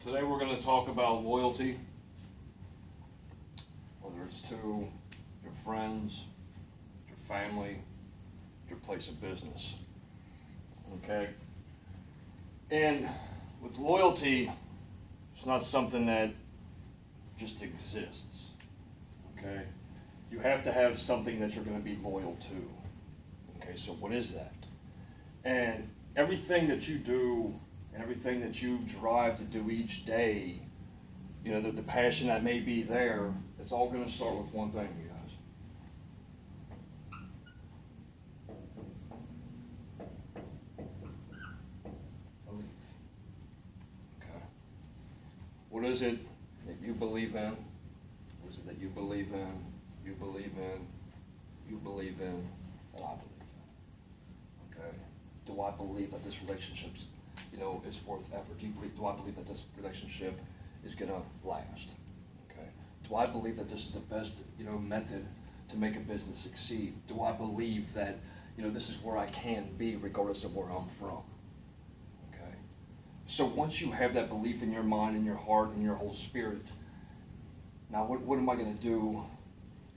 Today we're going to talk about loyalty, whether it's to your friends, your family, your place of business. Okay? And with loyalty, it's not something that just exists. Okay? You have to have something that you're going to be loyal to. Okay, so what is that? And everything that you do and everything that you drive to do each day, you know, the passion that may be there, it's all going to start with one thing, you guys. Belief. Okay. What is it that you believe in? What is it that you believe in? You believe in? You believe in? That I believe in. Okay. Do I believe that this relationship's, is worth effort? Do I believe that this relationship is gonna last? Okay. Do I believe that this is the best, method to make a business succeed? Do I believe that, this is where I can be regardless of where I'm from? Okay. So once you have that belief in your mind and your heart and your whole spirit, now what am I gonna do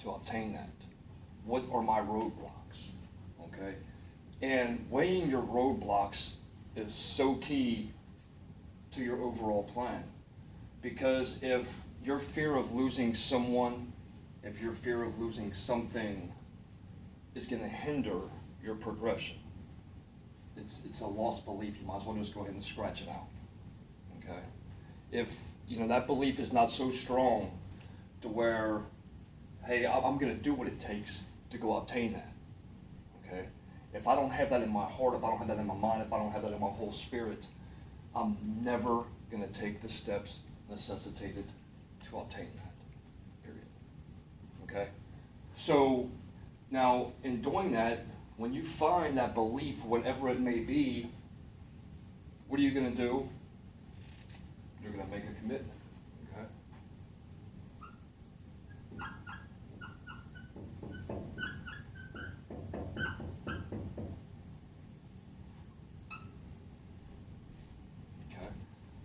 to obtain that? What are my roadblocks? Okay. And weighing your roadblocks is so key to your overall plan. Because if your fear of losing someone, if your fear of losing something is going to hinder your progression, it's a lost belief. You might as well just go ahead and scratch it out. Okay? If that belief is not so strong to where, hey, I'm going to do what it takes to go obtain that. Okay? If I don't have that in my heart, if I don't have that in my mind, if I don't have that in my whole spirit, I'm never going to take the steps necessitated to obtain that, period. Okay? So, now, in doing that, when you find that belief, whatever it may be, what are you going to do? You're going to make a commitment. Okay?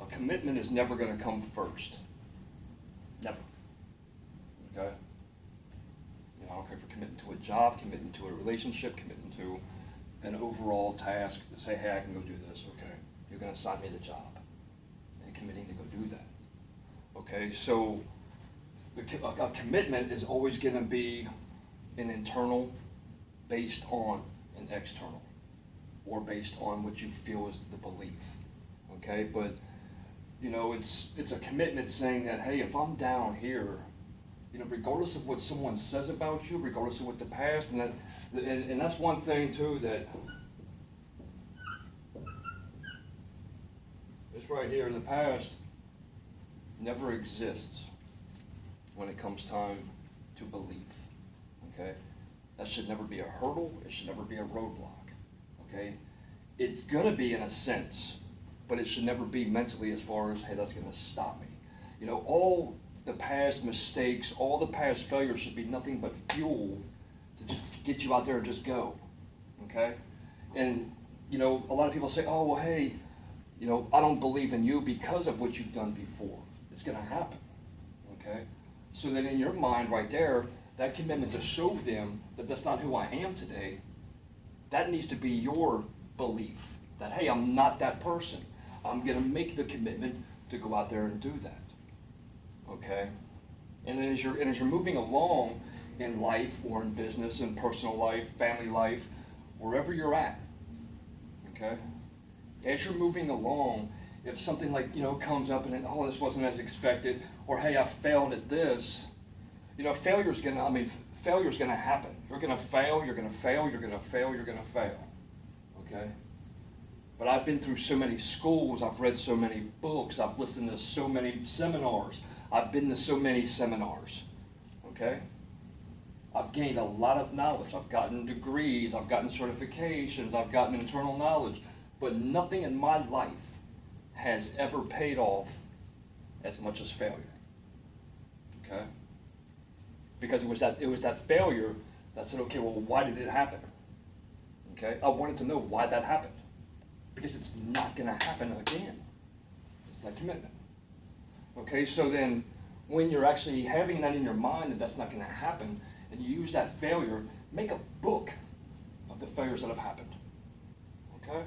Commitment is never going to come first. Never. Okay? I don't care if you're committing to a job, committing to a relationship, committing to an overall task to say, hey, I can go do this. Okay? You're going to assign me the job and committing to go do that. Okay? So a commitment is always going to be an internal based on an external, or based on what you feel is the belief. Okay? But it's a commitment saying that, hey, if I'm down here, regardless of what someone says about you, regardless of what the past, and that's one thing too that it's right here in the past never exists when it comes time to belief. Okay, that should never be a hurdle. It should never be a roadblock. Okay, it's gonna be in a sense. But it should never be mentally as far as, hey, that's going to stop me. All the past mistakes, all the past failures should be nothing but fuel to just get you out there and just go. Okay? And, a lot of people say, oh, well, hey, I don't believe in you because of what you've done before. It's going to happen. Okay? So then in your mind right there, that commitment to show them that that's not who I am today, that needs to be your belief. That, hey, I'm not that person. I'm going to make the commitment to go out there and do that. Okay? And then as you're moving along in life or in business, in personal life, family life, wherever you're at, okay? As you're moving along, if something like, comes up and oh, this wasn't as expected, or hey, I failed at this, failure's going to happen. You're going to fail, you're going to fail, you're going to fail, you're going to fail. Okay? But I've been through so many schools, I've read so many books, I've listened to so many seminars, I've been to so many seminars, okay? I've gained a lot of knowledge, I've gotten degrees, I've gotten certifications, I've gotten internal knowledge, but nothing in my life has ever paid off as much as failure, okay? Because it was that failure that said, okay, well, why did it happen? Okay, I wanted to know why that happened. Because it's not going to happen again. It's that commitment. Okay, so then when you're actually having that in your mind that that's not going to happen, and you use that failure, make a book of the failures that have happened. Okay?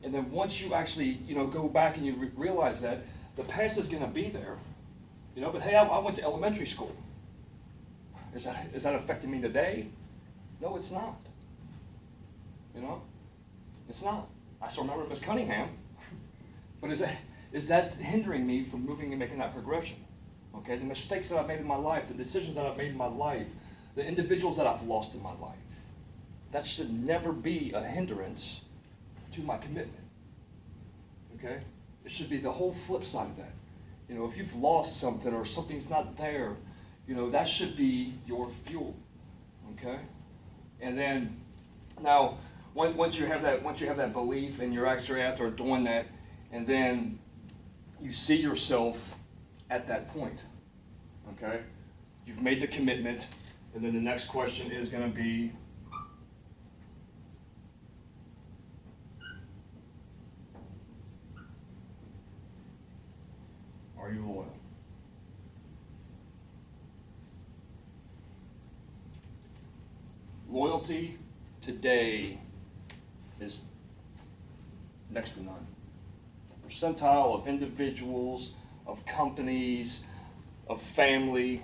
And then once you actually, go back and you realize that the past is going to be there, but hey, I went to elementary school. Is that affecting me today? No, it's not. It's not. I still remember Miss Cunningham, but is that hindering me from moving and making that progression? Okay, the mistakes that I've made in my life, the decisions that I've made in my life, the individuals that I've lost in my life, that should never be a hindrance to my commitment. Okay? It should be the whole flip side of that. If you've lost something or something's not there, that should be your fuel. Okay? And then, now, once you have that belief and you're actually out there doing that, and then you see yourself at that point. Okay? You've made the commitment, and then the next question is going to be, are you loyal? Loyalty today is next to none. The percentile of individuals, of companies, of family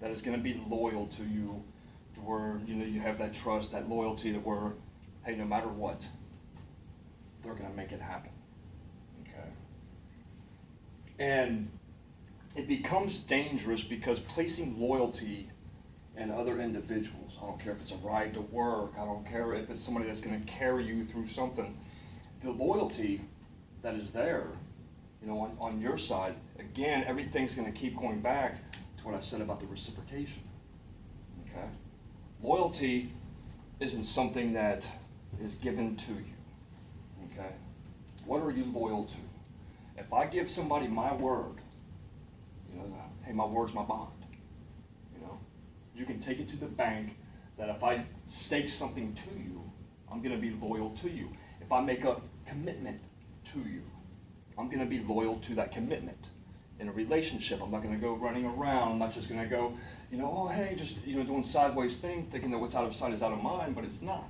that is going to be loyal to you, to where you have that trust, that loyalty, to where, hey, no matter what, they're going to make it happen. Okay. And it becomes dangerous because placing loyalty in other individuals, I don't care if it's a ride to work, I don't care if it's somebody that's going to carry you through something, the loyalty that is there, on your side, again, everything's going to keep going back to what I said about the reciprocation. Okay? Loyalty isn't something that is given to you. Okay? What are you loyal to? If I give somebody my word, hey, my word's my bond. You can take it to the bank that if I stake something to you, I'm going to be loyal to you. If I make a commitment to you, I'm going to be loyal to that commitment. In a relationship, I'm not going to go running around. I'm not just going to go, oh, hey, just, doing sideways thing, thinking that what's out of sight is out of mind, but it's not.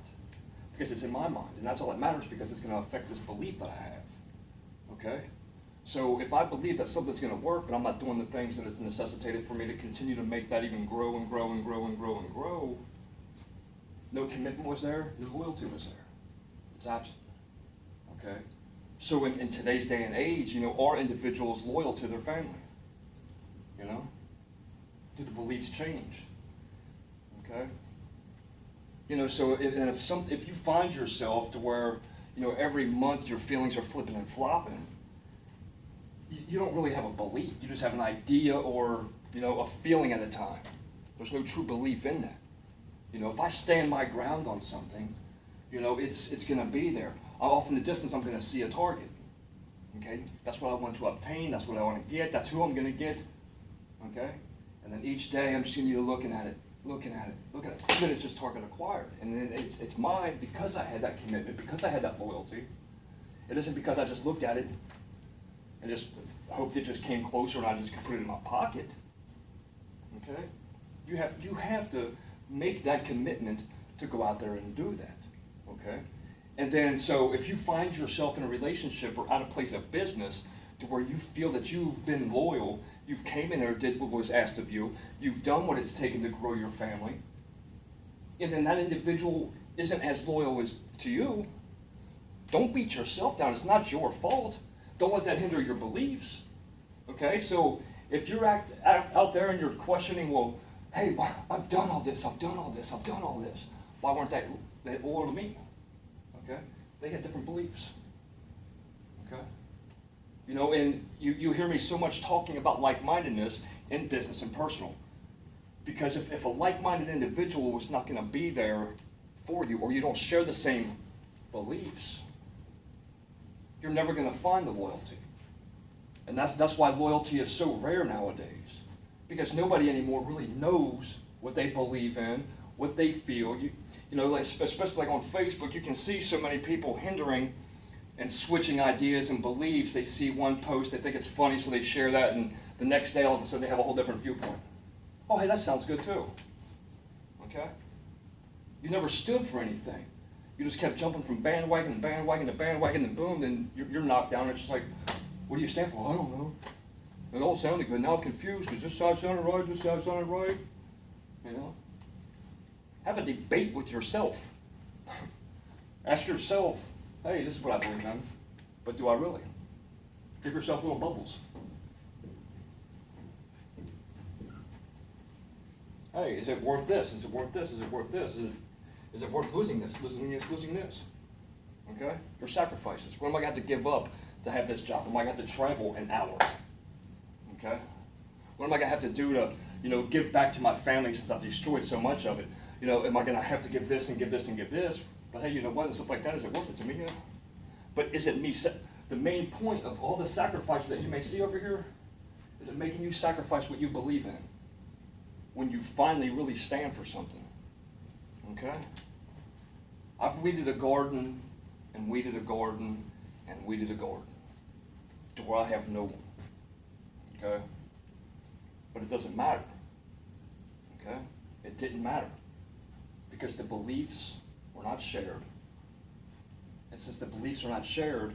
Because it's in my mind, and that's all that matters, because it's going to affect this belief that I have. Okay? So if I believe that something's going to work, but I'm not doing the things that it's necessitated for me to continue to make that even grow and grow and grow and grow and grow, no commitment was there, no loyalty was there. It's absent. Okay? So in today's day and age, are individuals loyal to their family? Do the beliefs change? Okay? So if you find yourself to where, every month your feelings are flipping and flopping, you don't really have a belief. You just have an idea or, a feeling at a time. There's no true belief in that. If I stand my ground on something, it's going to be there. Off in the distance, I'm going to see a target. Okay? That's what I want to obtain. That's what I want to get. That's who I'm going to get. Okay? And then each day, I'm seeing you looking at it. And then it's just target acquired. And then it's mine because I had that commitment, because I had that loyalty. It isn't because I just looked at it and just hoped it just came closer and I just could put it in my pocket. Okay? You have to make that commitment to go out there and do that. Okay? And then, so if you find yourself in a relationship or at a place of business to where you feel that you've been loyal, you've came in there, did what was asked of you, you've done what it's taken to grow your family, and then that individual isn't as loyal as to you, don't beat yourself down. It's not your fault. Don't let that hinder your beliefs. Okay? So if you're out there and you're questioning, well, hey, I've done all this, why weren't they loyal to me? Okay? They had different beliefs. Okay? And you hear me so much talking about like-mindedness in business and personal. Because if a like-minded individual was not going to be there for you, or you don't share the same beliefs, you're never going to find the loyalty. And that's why loyalty is so rare nowadays. Because nobody anymore really knows what they believe in, what they feel. Especially like on Facebook, you can see so many people hindering and switching ideas and beliefs. They see one post, they think it's funny, so they share that, and the next day all of a sudden they have a whole different viewpoint. Oh, hey, that sounds good too. Okay? You never stood for anything. You just kept jumping from bandwagon to bandwagon to bandwagon, and boom, then you're knocked down. It's just like, what do you stand for? I don't know. It all sounded good. Now I'm confused because this side sounded right, this side sounded right. You know? Have a debate with yourself. Ask yourself, hey, this is what I believe in, but do I really? Give yourself little bubbles. Hey, is it worth this? Is it worth this? Is it worth this? Is it worth losing this? Losing this? Losing this? Okay? Your sacrifices. What am I going to have to give up to have this job? Am I going to have to travel an hour? Okay? What am I going to have to do to, give back to my family since I've destroyed so much of it? Am I going to have to give this and give this and give this? But hey, you know what? And stuff like that, is it worth it to me? Yeah. But is it me? The main point of all the sacrifices that you may see over here, is it making you sacrifice what you believe in when you finally really stand for something? Okay? I've weeded a garden and weeded a garden and weeded a garden to where I have no one. Okay? But it doesn't matter. Okay? It didn't matter because the beliefs were not shared. And since the beliefs are not shared,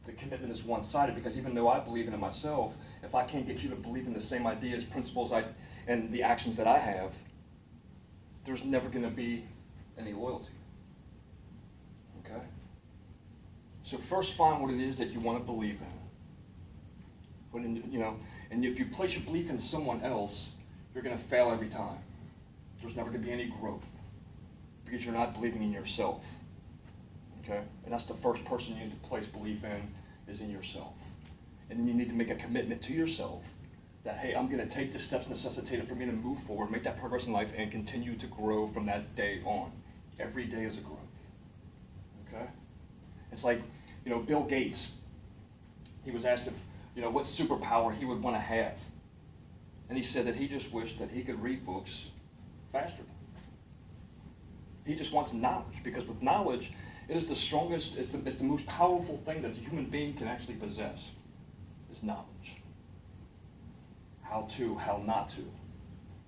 the commitment is one-sided, because even though I believe in it myself, if I can't get you to believe in the same ideas, principles, and the actions that I have, there's never going to be any loyalty. Okay? So first find what it is that you want to believe in. And if you place your belief in someone else, you're going to fail every time. There's never going to be any growth because you're not believing in yourself. Okay? And that's the first person you need to place belief in, is in yourself. And then you need to make a commitment to yourself that, hey, I'm going to take the steps necessitated for me to move forward, make that progress in life, and continue to grow from that day on. Every day is a growth. Okay? It's like, Bill Gates, he was asked if, what superpower he would want to have. And he said that he just wished that he could read books faster. He just wants knowledge, because with knowledge, it is the strongest, it's the most powerful thing that the human being can actually possess, is knowledge. How to, how not to.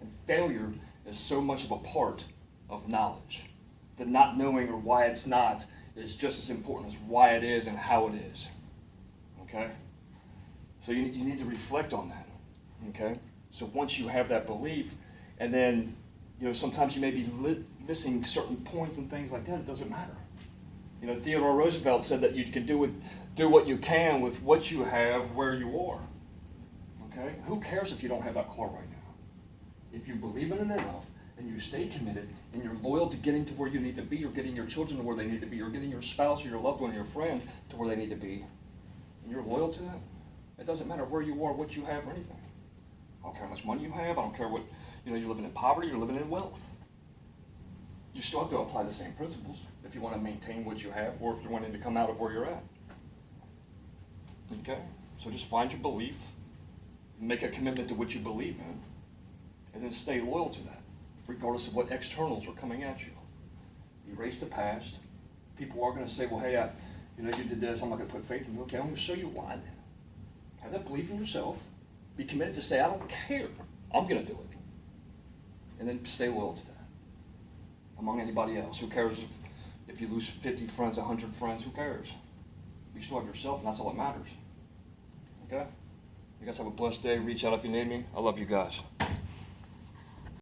And failure is so much of a part of knowledge. The not knowing or why it's not is just as important as why it is and how it is. Okay? So you need to reflect on that. Okay? So once you have that belief, and then, sometimes you may be missing certain points and things like that, it doesn't matter. Theodore Roosevelt said that you can do what you can with what you have where you are. Okay? Who cares if you don't have that car right now? If you believe in it enough, and you stay committed, and you're loyal to getting to where you need to be, or getting your children to where they need to be, or getting your spouse or your loved one or your friend to where they need to be, and you're loyal to that, it doesn't matter where you are, what you have, or anything. I don't care how much money you have. I don't care what, you're living in poverty, you're living in wealth. You still have to apply the same principles if you want to maintain what you have, or if you're wanting to come out of where you're at. Okay? So just find your belief, make a commitment to what you believe in, and then stay loyal to that, regardless of what externals are coming at you. Erase the past. People are going to say, well, hey, you did this, I'm not going to put faith in you. Okay, I'm going to show you why then. Have that belief in yourself. Be committed to say, I don't care. I'm going to do it. And then stay loyal to that. Among anybody else. Who cares if you lose 50 friends, 100 friends? Who cares? You still have yourself, and that's all that matters. Okay? You guys have a blessed day. Reach out if you need me. I love you guys.